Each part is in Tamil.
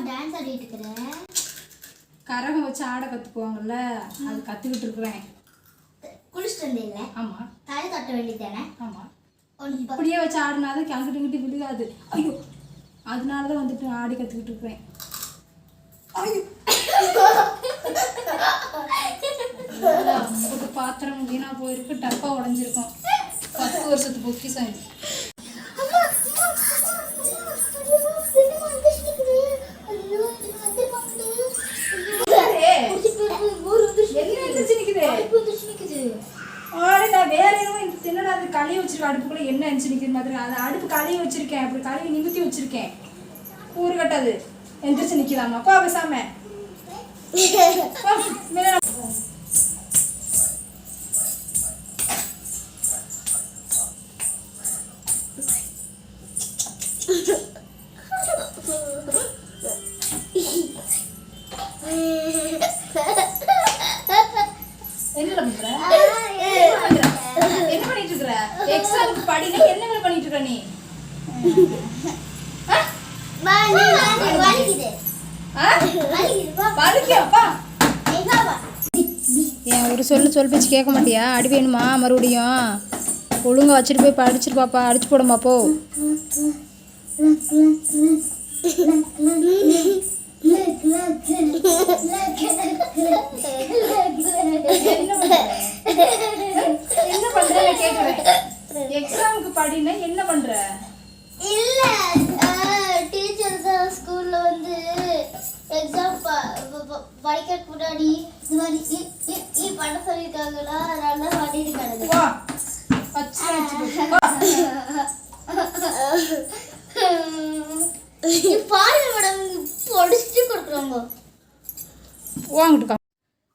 டான்ஸ் ஆடிட்டு இருக்கற கரகம் வச்சு ஆட கத்துக்குவாங்கல்ல அது கத்துக்கிட்டு இருக்கறேன். குளிச்சிட்டு வந்தீங்களே? ஆமா. தலை தட்ட வேண்டியதானே? ஆமா. இப்படியே வச்சு ஆடினாதான் அங்கிட்டு இங்கிட்டு விழுகாது. ஐயோ, அதனால தான் வந்துட்டு ஆடி கற்றுக்கிட்டு இருக்கிறேன். ஐயோ, ஒரு பாத்திரம் வீணா போயிருக்கு, டப்பா உடஞ்சிருக்கும். 10 வருஷத்து பொக்கிஷம் இது. நான் வேற எதுவும் தின்னடா அது கழுவி வச்சிருக்கேன். அடுப்புக்குள்ள என்ன நினைச்சு நிற்கிற மாதிரி அது அடுப்பு கழுவி வச்சிருக்கேன். அப்படி கழுவி நிமித்தி வச்சிருக்கேன். ஊரு கட்டாது எந்திரிச்சு நிக்கலாமா? பா பேசாம என்ன பண்ற? என்ன பண்ணிட்டு இருக்கற? எக்ஸாம் படினா என்ன வேலை பண்ணிட்டு இருக்க நீ? ஏன் ஒரு சொல் பேச்சு கேட்க மாட்டியா? அடி வேணுமா மறுபடியும்? ஒழுங்கா வச்சுட்டு போய் படிச்சுட்டு பாப்பா, அடிச்சு போடுமா போ. என்ன பண்ற கேக்குறேன். எக்ஸாமுக்கு படினா என்ன பண்ற? இல்ல டீச்சர் தான் ஸ்கூல்ல வந்து எக்ஸாம் படிக்கிறதுக்கு முன்னாடி இந்த மாதிரி பண்ண சொல்லியிருக்காங்களா, அதனால பண்ணிட்டு கிடக்கு. பாருங்க மேடம், பொடிச்சு கொடுக்குறாங்க. வாங்கிட்டுக்கா.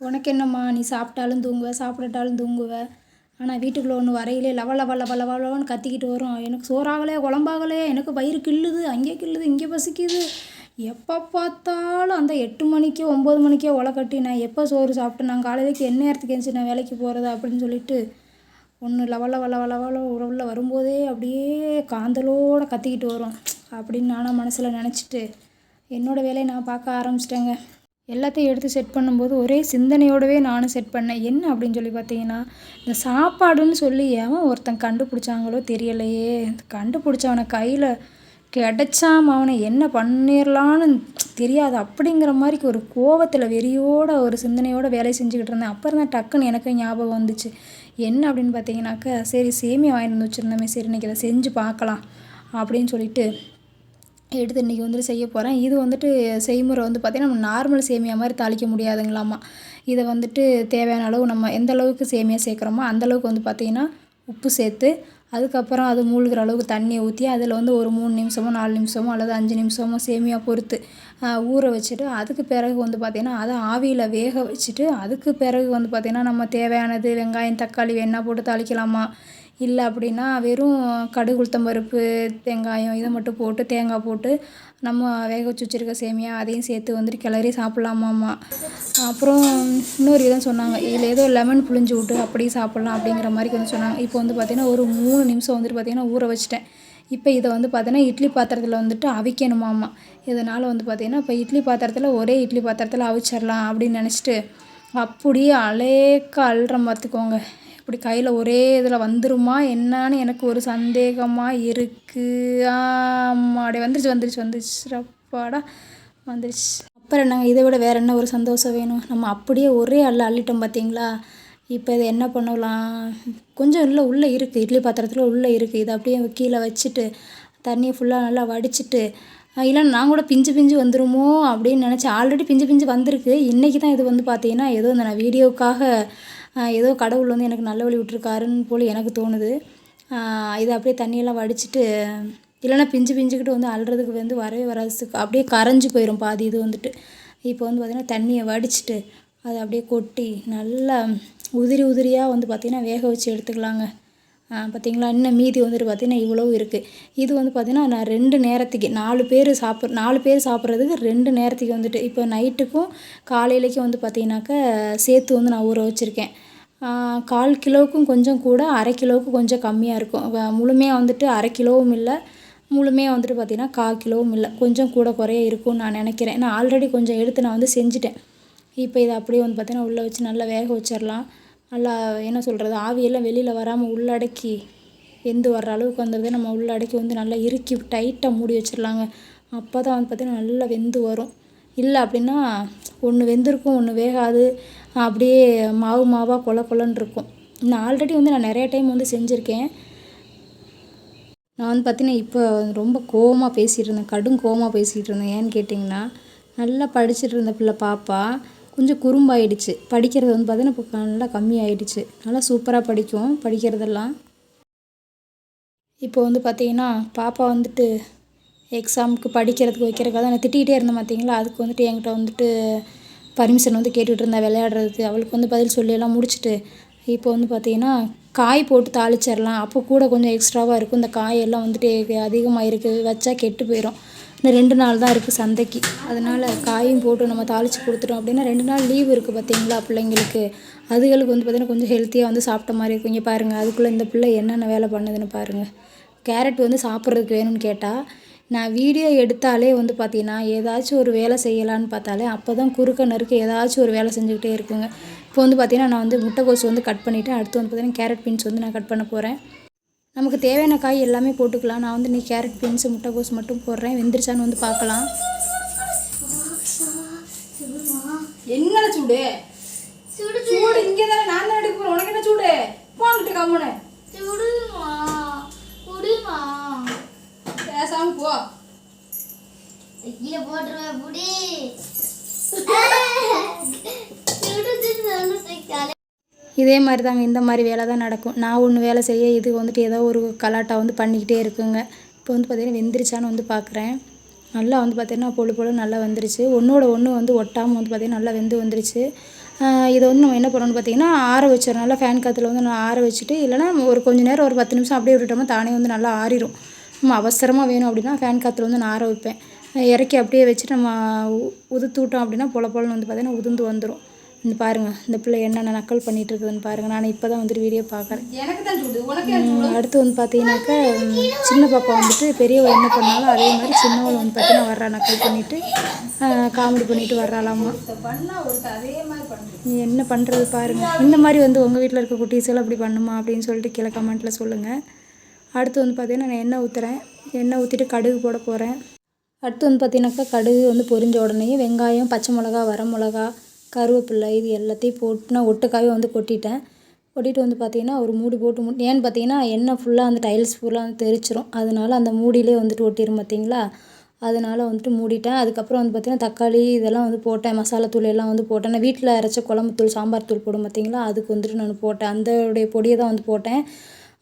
உனக்கு என்னம்மா, நீ சாப்பிட்டாலும் தூங்குவ, சாப்பிடட்டாலும் தூங்குவ. ஆனால் வீட்டுக்குள்ளே ஒன்று வரையிலே லவன்னு கத்திக்கிட்டு வரும். எனக்கு சோறாகலே, குழம்பாகலே, எனக்கு வயிறு கிள்ளுது, அங்கே கிள்ளுது, இங்கே பசிக்குது. எப்போ பார்த்தாலும் அந்த 8 மணிக்கோ 9 மணிக்கோ ஒலை கட்டி நான் எப்போ சோறு சாப்பிட்டு நான் காலையிலேக்கு என்ன நேரத்துக்கு எழுந்துச்சு நான் வேலைக்கு போகிறது அப்படின்னு சொல்லிட்டு ஒன்று லவல உறவுல வரும்போதே அப்படியே காந்தலோடு கத்திக்கிட்டு வரும் அப்படின்னு நானும் மனசில் நினச்சிட்டு என்னோடய வேலையை நான் பார்க்க ஆரம்பிச்சிட்டேங்க. எல்லாத்தையும் எடுத்து செட் பண்ணும்போது ஒரே சிந்தனையோடவே நானும் செட் பண்ணேன். என்ன அப்படின்னு சொல்லி பார்த்தீங்கன்னா, இந்த சாப்பாடுன்னு சொல்லி ஏன் ஒருத்தன் கண்டுபிடிச்சாங்களோ தெரியலையே. கண்டுபிடிச்சவனை கையில் கிடைச்சாம அவனை என்ன பண்ணிடலான்னு தெரியாது அப்படிங்கிற மாதிரி ஒரு கோவத்தில் வெறியோட ஒரு சிந்தனையோட வேலை செஞ்சுக்கிட்டு இருந்தேன். அப்புறம் தான் டக்குன்னு எனக்கு ஞாபகம் வந்துச்சு. என்ன அப்படின்னு பார்த்தீங்கன்னாக்கா, சரி சேமியா வாங்கிட்டு வந்து வச்சுருந்தோமே, சரி இன்றைக்கி அதை செஞ்சு பார்க்கலாம் அப்படின்னு சொல்லிட்டு எடுத்து இன்றைக்கி வந்துட்டு செய்ய போகிறேன். இது வந்துட்டு செய்முறை வந்து பார்த்திங்கன்னா நம்ம நார்மல் சேமியா மாதிரி தாளிக்க முடியாதுங்களாமா. இதை வந்துட்டு தேவையான அளவு நம்ம எந்த அளவுக்கு சேமியா சேர்க்குறோமோ அந்தளவுக்கு வந்து பார்த்திங்கன்னா உப்பு சேர்த்து, அதுக்கப்புறம் அது மூழ்கிற அளவுக்கு தண்ணியை ஊற்றி அதில் வந்து ஒரு 3 நிமிஷமோ 4 நிமிஷமோ அல்லது 5 நிமிஷமோ சேமியா பொறுத்து ஊற வச்சுட்டு, அதுக்கு பிறகு வந்து பார்த்திங்கன்னா அதை ஆவியில் வேக வச்சுட்டு, அதுக்கு பிறகு வந்து பார்த்திங்கன்னா நம்ம தேவையானது வெங்காயம் தக்காளி வேணா போட்டு தாளிக்கலாமா, இல்லை அப்படின்னா வெறும் கடுகு உளுத்தம்பருப்பு வெங்காயம் இதை மட்டும் போட்டு தேங்காய் போட்டு நம்ம வேக வச்சு வச்சுருக்க சேமியா அதையும் சேர்த்து வந்துட்டு கிளறி சாப்பிட்லாமாம்மா. அப்புறம் இன்னொரு விதம் சொன்னாங்க, இதில் ஏதோ லெமன் புழிஞ்சு விட்டு அப்படியே சாப்பிட்லாம் அப்படிங்கிற மாதிரி கொஞ்சம் சொன்னாங்க. இப்போ வந்து பார்த்திங்கன்னா ஒரு 3 நிமிஷம் வந்துட்டு பார்த்திங்கன்னா ஊற வச்சுட்டேன். இப்போ இதை வந்து பார்த்திங்கன்னா இட்லி பாத்திரத்தில் வந்துட்டு அவிக்கணுமாம்மா. இதனால் வந்து பார்த்திங்கன்னா இப்போ இட்லி பாத்திரத்தில் ஒரே இட்லி பாத்திரத்தில் அவிச்சிடலாம் அப்படின்னு நினச்சிட்டு அப்படியே அலேக்க அள்ளுறேன் பார்த்துக்கோங்க. இப்படி கையில் ஒரே இதில் வந்துருமா என்னான்னு எனக்கு ஒரு சந்தேகமாக இருக்குது. அப்படியே வந்துருச்சு ரப்பாடா வந்துருச்சு. அப்புறம் என்னங்க, இதை விட வேறு என்ன ஒரு சந்தோஷம் வேணும்? நம்ம அப்படியே ஒரே அள்ளிட்டோம் பார்த்தீங்களா. இப்போ இதை என்ன பண்ணலாம், கொஞ்சம் இல்லை உள்ளே இருக்குது, இட்லி பாத்திரத்தில் உள்ளே இருக்குது. இதை அப்படியே கீழே வச்சுட்டு தண்ணியை ஃபுல்லாக நல்லா வடிச்சிட்டு, இல்லை நான் கூட பிஞ்சு வந்துருமோ அப்படின்னு நினச்சேன். ஆல்ரெடி பிஞ்சு வந்திருக்கு. இன்றைக்கி தான் இது வந்து பார்த்தீங்கன்னா ஏதோ இந்த நான் வீடியோவுக்காக ஏதோ கடவுள் வந்து எனக்கு நல்ல வழி விட்டுருக்காருன்னு போல் எனக்கு தோணுது. இதை அப்படியே தண்ணியெல்லாம் வடிச்சிட்டு, இல்லைன்னா பிஞ்சுக்கிட்டு வந்து அள்ளுறதுக்கு வந்து வரவே வராது, அப்படியே கரைஞ்சி போயிடும் பாதி இது வந்துட்டு. இப்போ வந்து பார்த்திங்கன்னா தண்ணியை வடிச்சிட்டு அதை அப்படியே கொட்டி நல்லா உதிரியாக வந்து பார்த்திங்கன்னா வேக வச்சு எடுத்துக்கலாங்க. பார்த்திங்களா, இன்னும் மீதி வந்துட்டு பார்த்திங்கன்னா இவ்வளோ இருக்குது. இது வந்து பார்த்திங்கன்னா நான் 2 நேரத்துக்கு 4 பேர் சாப்பிட்றதுக்கு 2 நேரத்துக்கு வந்துட்டு இப்போ நைட்டுக்கும் காலையிலேக்கும் வந்து பார்த்திங்கனாக்கா சேர்த்து வந்து நான் ஊற வச்சுருக்கேன். 1/4 கிலோவுக்கும் கொஞ்சம் கூட, 1/2 கிலோவுக்கு கொஞ்சம் கம்மியாக இருக்கும். முழுமையாக வந்துட்டு 1/2 கிலோவும் இல்லை, முழுமையாக வந்துட்டு பார்த்திங்கன்னா 1/4 கிலோவும் இல்லை, கொஞ்சம் கூட குறைய இருக்கும்னு நான் நினைக்கிறேன். நான் ஆல்ரெடி கொஞ்சம் எடுத்து நான் வந்து செஞ்சுட்டேன். இப்போ இதை அப்படியே வந்து பார்த்திங்கன்னா உள்ளே வச்சு நல்லா வேக வச்சிடலாம். நல்லா என்ன சொல்கிறது, ஆவியெல்லாம் வெளியில் வராமல் உள்ளடக்கி வெந்து வர்ற அளவுக்கு வந்தது நம்ம உள்ளடக்கி வந்து நல்லா இறுக்கி டைட்டாக மூடி வச்சிடலாங்க. அப்போ தான் வந்து பார்த்திங்கன்னா நல்லா வெந்து வரும். இல்லை அப்படின்னா ஒன்று வெந்திருக்கும், ஒன்று வேகாது, அப்படியே மாவு மாவாக கொலன்னு இருக்கும். நான் ஆல்ரெடி வந்து நான் நிறைய டைம் வந்து செஞ்சுருக்கேன். நான் வந்து பார்த்திங்கன்னா இப்போ ரொம்ப கோவமாக பேசிகிட்டு இருந்தேன், கடும் கோவமாக பேசிகிட்டு இருந்தேன். ஏன்னு கேட்டிங்கன்னா, நல்லா படிச்சுட்டு இருந்த பிள்ளை பாப்பா கொஞ்சம் குறும்பாயிடுச்சு. படிக்கிறது வந்து பார்த்திங்கன்னா இப்போ நல்லா கம்மியாயிடுச்சு. நல்லா சூப்பராக படிக்கும் படிக்கிறதெல்லாம். இப்போ வந்து பார்த்திங்கன்னா பாப்பா வந்துட்டு எக்ஸாமுக்கு படிக்கிறதுக்கு வைக்கிறதுக்காக தான் நான் திட்டிகிட்டே இருந்தேன் பார்த்தீங்களா. அதுக்கு வந்துட்டு என்கிட்ட வந்துட்டு பர்மிஷன் வந்து கேட்டுகிட்டு இருந்தா விளையாடுறதுக்கு. அவளுக்கு வந்து பதில் சொல்லியெல்லாம் முடிச்சுட்டு இப்போ வந்து பார்த்திங்கன்னா காய் போட்டு தாளிச்சிடலாம். அப்போ கூட கொஞ்சம் எக்ஸ்ட்ராவாக இருக்கும். இந்த காயெல்லாம் வந்துட்டு அதிகமாக இருக்குது, வச்சா கெட்டு போயிடும். இன்னும் 2 நாள் தான் இருக்குது சந்தைக்கு. அதனால் காயும் போட்டு நம்ம தாளித்து கொடுத்துட்டோம் அப்படின்னா 2 நாள் லீவு இருக்குது பார்த்தீங்களா பிள்ளைங்களுக்கு. அதுகளுக்கு வந்து பார்த்திங்கன்னா கொஞ்சம் ஹெல்த்தியாக வந்து சாப்பிட்ட மாதிரி இருக்கும். இங்கே பாருங்கள், அதுக்குள்ளே இந்த பிள்ளை என்னென்ன வேலை பண்ணுதுன்னு பாருங்கள். கேரட் வந்து சாப்பிட்றதுக்கு வேணும்னு கேட்டால், நான் வீடியோ எடுத்தாலே வந்து பார்த்திங்கன்னா ஏதாச்சும் ஒரு வேலை செய்யலான்னு பார்த்தாலே அப்போ தான் குறுக்க நறுக்க ஏதாச்சும் ஒரு வேலை செஞ்சுக்கிட்டே இருக்குங்க. இப்போ வந்து பார்த்திங்கன்னா நான் வந்து முட்டைக்கோஸ் வந்து கட் பண்ணிவிட்டேன். அடுத்து வந்து பார்த்திங்கன்னா கேரட் பீன்ஸ் வந்து நான் கட் பண்ண போகிறேன். நமக்கு தேவையான காய் எல்லாமே போட்டுக்கலாம். நான் வந்து இன்றைக்கி கேரட் பீன்ஸ் முட்டைக்கோஸ் மட்டும் போடுறேன். வெந்துருச்சான்னு வந்து பார்க்கலாம். என்ன சூடு சூடு இங்கே தானே நான் தான் எடுக்க போகிறேன். உனக்கு என்ன சூடு? போங்கிட்டு கம்முனு பேசாம போ. கீழே போட்டுருவேன் புடி. இதே மாதிரி தாங்க, இந்த மாதிரி வேலை தான் நடக்கும். நான் ஒன்று வேலை செய்ய இது வந்துட்டு ஏதோ ஒரு கலாட்டா வந்து பண்ணிக்கிட்டே இருக்குங்க. இப்போ வந்து பார்த்திங்கன்னா வெந்துருச்சான்னு வந்து பார்க்குறேன். நல்லா வந்து பார்த்திங்கன்னா பொழு நல்லா வந்துருச்சு. ஒன்றோட ஒன்று வந்து ஒட்டாமல் வந்து பார்த்திங்கன்னா நல்லா வெந்து வந்துருச்சு. இதை வந்து நம்ம என்ன பண்ணணும்னு பார்த்திங்கன்னா ஆற வச்சிடணும். நல்லா ஃபேன் காற்றுல வந்து நான் ஆற வச்சுட்டு, இல்லைனா ஒரு கொஞ்சம் நேரம் ஒரு 10 நிமிஷம் அப்படியே விட்டுட்டோம்னா தானே வந்து நல்லா ஆறிடும். நம்ம அவசரமாக வேணும் அப்படின்னா ஃபேன் காற்றுல வந்து நான் ஆற வைப்பேன். இறக்கி அப்படியே வச்சுட்டு நம்ம உதுத்து விட்டோம் அப்படின்னா பொலன்னு வந்து பார்த்திங்கன்னா உதிர்ந்து வந்துடும். இந்த பாருங்கள், இந்த பிள்ளை என்னென்ன நக்கல் பண்ணிகிட்டு இருக்குதுன்னு பாருங்கள். நான் இப்போ தான் வந்துட்டு வீடியோ பார்க்குறேன். எனக்கு தான் சூடு, உனக்கு என்ன சூடு? அடுத்து வந்து பார்த்தீங்கன்னாக்கா சின்ன பாப்பா வந்துட்டு பெரியவள் என்ன பண்ணாலும் அதே மாதிரி சின்னவள் வந்து பார்த்தீங்கன்னா வர்றா, நக்கல் பண்ணிவிட்டு காமெடி பண்ணிவிட்டு வர்றாளாமா. அதே மாதிரி பண்ணுது. நீ என்ன பண்ணுறது பாருங்கள். இந்த மாதிரி வந்து உங்கள் வீட்டில் இருக்க குட்டீஸ் எல்லாம் அப்படி பண்ணுமா அப்படின்னு சொல்லிட்டு கீழே கமெண்ட்டில் சொல்லுங்கள். அடுத்து வந்து பார்த்திங்கன்னா நான் எண்ணெய் ஊற்றுறேன். எண்ணெய் ஊற்றிட்டு கடுகு போட போகிறேன். அடுத்து வந்து பார்த்திங்கனாக்கா கடுகு வந்து பொரிஞ்ச உடனே வெங்காயம், பச்சை மிளகா, வரமிளகா, கருவேப்பிலை இது எல்லாத்தையும் போட்டு நான் ஒட்டுக்காவே வந்து கொட்டிட்டேன். கொட்டிட்டு வந்து பார்த்திங்கன்னா ஒரு மூடி போட்டு ஏன்னு பார்த்தீங்கன்னா எண்ணெய் ஃபுல்லாக அந்த டைல்ஸ் ஃபுல்லாக வந்து தெரிச்சிரும். அதனால அந்த மூடியிலே வந்துட்டு ஒட்டிடும் பார்த்தீங்களா. அதனால் வந்துட்டு மூடிட்டேன். அதுக்கப்புறம் வந்து பார்த்திங்கன்னா தக்காளி இதெல்லாம் வந்து போட்டேன். மசாலா தூள் எல்லாம் வந்து போட்டேன். நான் வீட்டில் அரைச்ச குழம்பு தூள், சாம்பார் தூள் போடும் பார்த்தீங்களா, அதுக்கு வந்துட்டு நான் போட்டேன். அந்தோடைய பொடியை தான் வந்து போட்டேன்.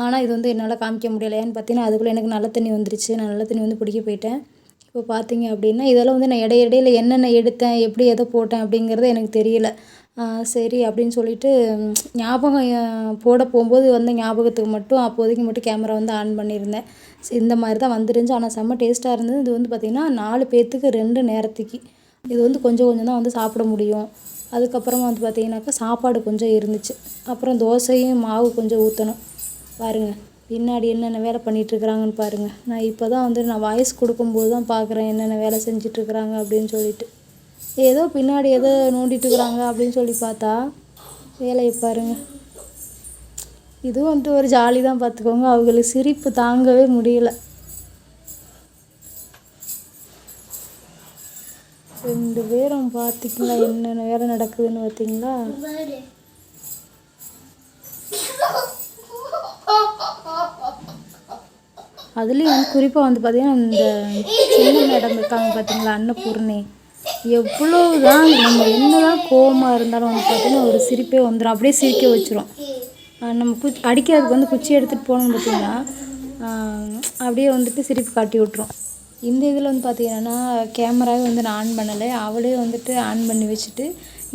ஆனால் இது வந்து என்னால் காமிக்க முடியலை. ஏன்னு பார்த்தீங்கன்னா அதுக்குள்ளே எனக்கு நல்ல தண்ணி வந்துருச்சு. நான் நல்ல தண்ணி வந்து பிடிக்க போயிட்டேன். இப்போ பார்த்தீங்க அப்படின்னா இதெல்லாம் வந்து நான் இடையில என்னென்ன எடுத்தேன், எப்படி எதை போட்டேன் அப்படிங்கிறது எனக்கு தெரியல. சரி அப்படின்னு சொல்லிட்டு ஞாபகம் போட போகும்போது வந்த ஞாபகத்துக்கு மட்டும் அப்போதைக்கு மட்டும் கேமரா வந்து ஆன் பண்ணியிருந்தேன். இந்த மாதிரி தான் வந்துருந்துச்சு. ஆனால் செம்ம டேஸ்ட்டாக இருந்தது. இது வந்து பார்த்திங்கன்னா 4 பேர்த்துக்கு 2 நேரத்துக்கு இது வந்து கொஞ்சம் கொஞ்சம் தான் வந்து சாப்பிட முடியும். அதுக்கப்புறமா வந்து பார்த்திங்கனாக்கா சாப்பாடு கொஞ்சம் இருந்துச்சு. அப்புறம் தோசையும் மாவு கொஞ்சம் ஊற்றணும். பாருங்கள் பின்னாடி என்னென்ன வேலை பண்ணிகிட்ருக்குறாங்கன்னு பாருங்கள். நான் இப்போ தான் வந்து நான் வாய்ஸ் கொடுக்கும்போது தான் பார்க்குறேன் என்னென்ன வேலை செஞ்சிட்ருக்குறாங்க அப்படின்னு சொல்லிட்டு. ஏதோ பின்னாடி ஏதோ நோண்டிட்டுருக்குறாங்க அப்படின்னு சொல்லி பார்த்தா வேலையை பாருங்கள். இதுவும் வந்துட்டு ஒரு ஜாலி தான் பார்த்துக்கோங்க. அவங்களுக்கு சிரிப்பு தாங்கவே முடியல. 2 பேரும் பார்த்திங்களா என்னென்ன வேலை நடக்குதுன்னு பார்த்தீங்களா. அதுலேயும் வந்து குறிப்பாக வந்து பார்த்திங்கன்னா இந்த சின்ன மேடம் இருக்காங்க பார்த்தீங்களா, அன்னபூர்ணி. எவ்வளோ தான் நம்ம என்ன தான் கோவமாக இருந்தாலும் வந்து பார்த்திங்கன்னா ஒரு சிரிப்பே வந்துடும். அப்படியே சிரிக்க வச்சிரும். நம்ம அடிக்கிறதுக்கு வந்து குச்சி எடுத்துகிட்டு போனோம்னு பார்த்திங்கன்னா அப்படியே வந்துட்டு சிரிப்பு காட்டி விட்ரும். இந்த இதில் வந்து பார்த்திங்கன்னா கேமராவே வந்து நான் ஆன் பண்ணலை. அவளே வந்துட்டு ஆன் பண்ணி வச்சுட்டு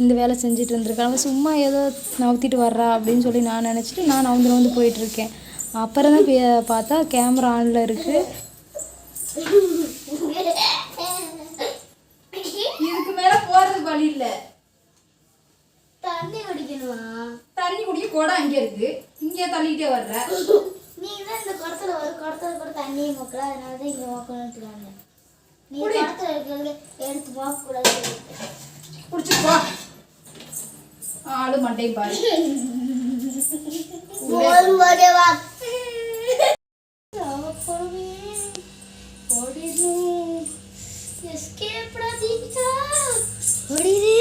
இந்த வேலை செஞ்சுட்டு இருந்திருக்கேன். அவள் சும்மா ஏதோ நவுத்திட்டு வர்றா அப்படின்னு சொல்லி நான் நினச்சிட்டு நான் நவுந்து போயிட்டுருக்கேன். அப்புறம் தான் பார்த்தா கேமரா ஆனில் இருக்குது. இதுக்கு மேலே போகிறதுக்கு வழி இல்லை. தண்ணி குடிக்கணுமா? தண்ணி குடிக்க கூட அங்கே இருக்குது. இங்கே தள்ளிக்கிட்டே வர்ற. நீ தான் இந்த குடத்துல ஒரு குடத்துல கூட தண்ணி நீ மோக்கல அதனால தான் இங்கே மோக்கணும்னு வந்தேன். நீ குடி. படத்தில் இருக்கிறது எடுத்து மோக்கக்கூடாது. குடிச்சிட்டு போ. ஆளு மண்டை பாரு. ஒரு மடவா ஓடிடு எஸ்கேப்டா தீபிகா ஓடிடு